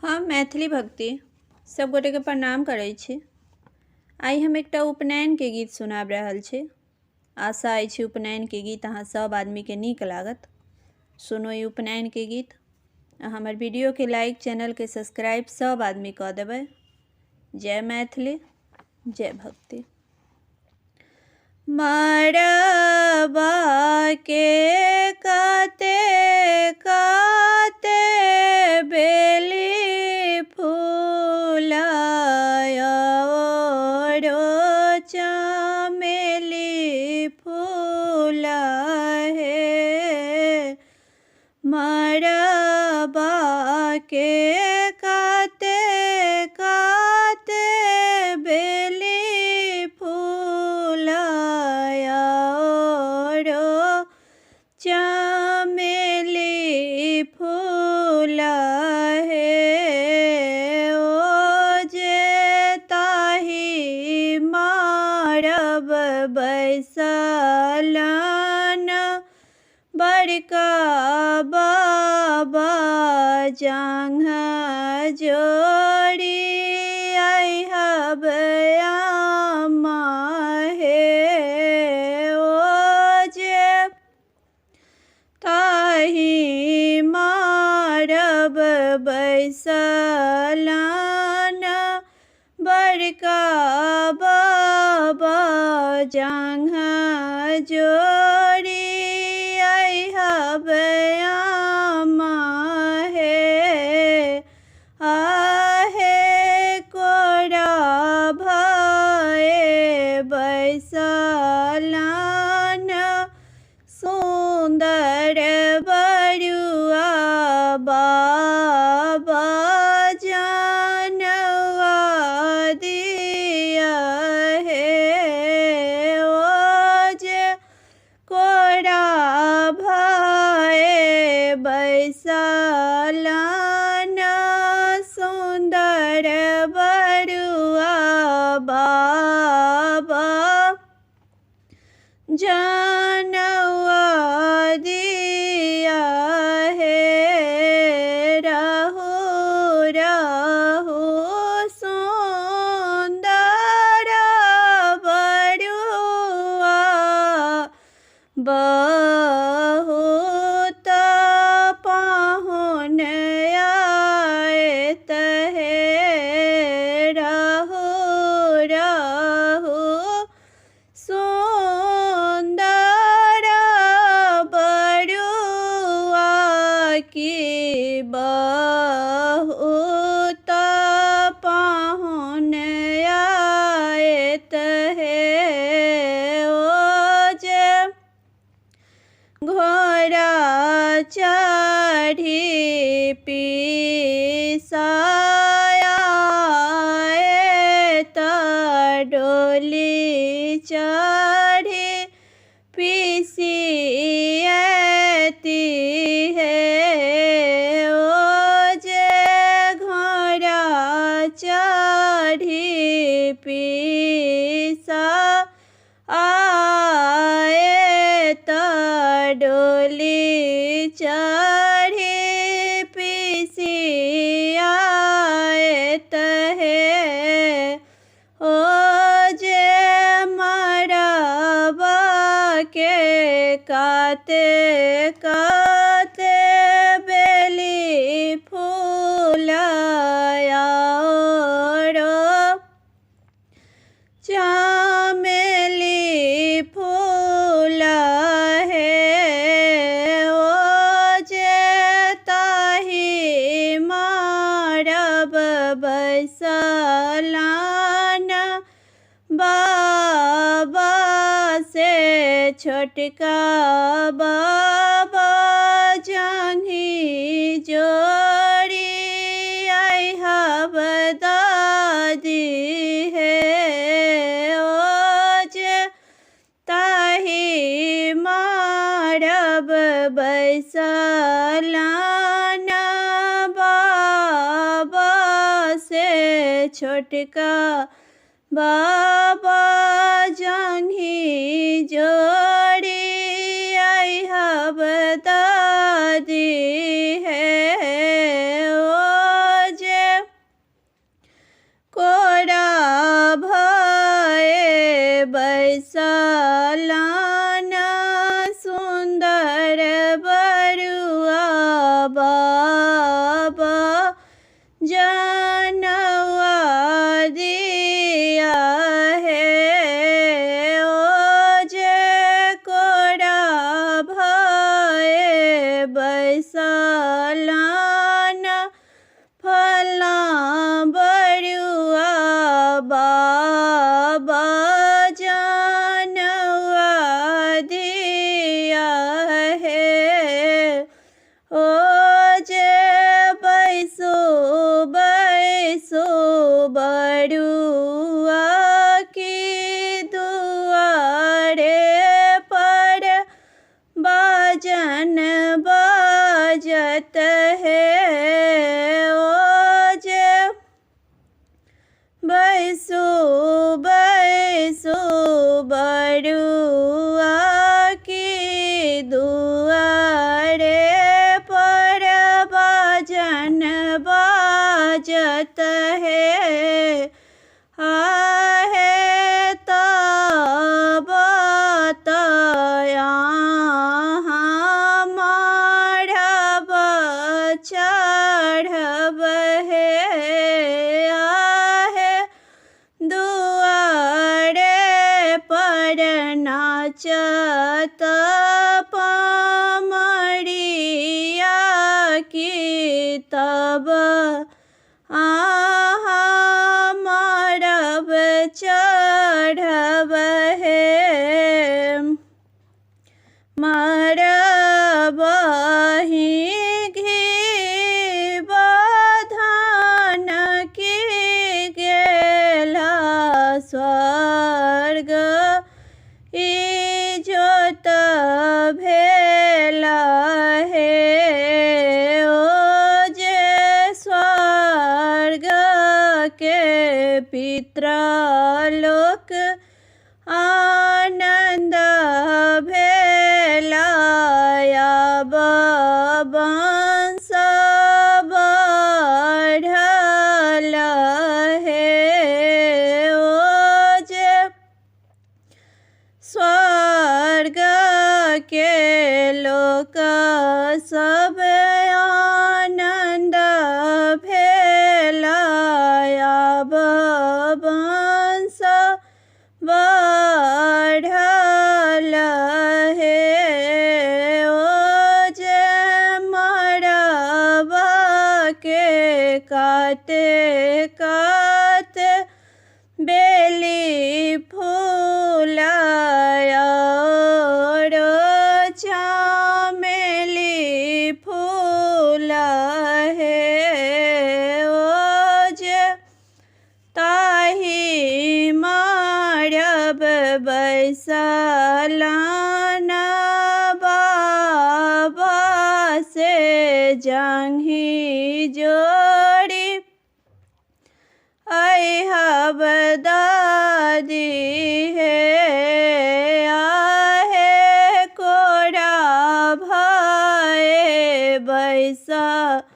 हम मैथिली भक्ति सब गोटे के प्रणाम करै छी। आई हम एकटा उपनयन के गीत सुनाब रहल छी। आशा अछि उपनयन के गीत अहाँ सब आदमी के नीक लागत। सुनो ई उपनयन के गीत। हमर वीडियो के लाइक, चैनल के सब्सक्राइब सब आदमी कऽ देबै। जय मैथिली, जय भक्ति। मरबा के काते काते बेली फूलायो चमेली फूला है। मरबा के काते काते बेली फूलाया चमेली फूला है। ओ जे ताही मारब बैसलन बड़का बाबा जांघा जोड़ी अइहब आमा हे। ओ जे ताही मारब बैसलन बड़का बाबा जांघा जोड़ी अइहब आमा हे। आहे कोरा भए बैसलन सुंदर बरुआ बाबा जानवा दिया है। ओ जे कोरा भए बैसलन सुंदर बरुआ बाबा जानवा दिया है। रहो रहो सुंदर बरुआ बहुत पाहुन आयत है। रहो रहो सुंदर बरुआ की बहुत पाहुन आयत है। ओ जे घोड़ा चढ़ी पिसाया त डोली चढ़ी पिसियती है। ओ जे घोड़ा चढ़ी पिसा आए त डोली चढ़ी पिसियत है। ओ जे मरबा के काते काते बेली फूलाया चमेली फूला है। ओ जे ताही मारब बैसलन बाबा से छोटका बाबा जांघी जोड़ी अइहब दादी है। ओ जे ताही मारब बैसलन बाबा से छोटका बाबा जांघी जोड़ी अइहब दादी है। ओ जे जानवा दिया है। ओ जे कोड़ा भये बैसलाना फला बरुआ बाबा जानवा दिया है। ओ जे बैसो बैसो बरुआ की दुआरे पर बाजन बाजत है। ओ जे बैसो बैसो बरुआ की दुआरे पर बाजन बाजत है। आहे तब तया माढ़ब चढ़ब है। आहे दुआरे पर नाचत पमरिया की तब मारब चढ़ब है। मरबही घी बधान की गेला स्वर्ग इजोत भेला है। ओ जे स्वर्ग के पितृलोक आनंद भेला अब वंश बढ़ल है। ओ जे स्वर्ग के लोक सब आनंद भेला अब वंश बढ़ल है। ओ जे मरबा के काते काते बेली फूलाया चमेली फूला है। ओ जे ताही मारब बैसलाना बाबा से जांघी जोड़ी अहब दादी है। आहे कोड़ा भये बैसलाना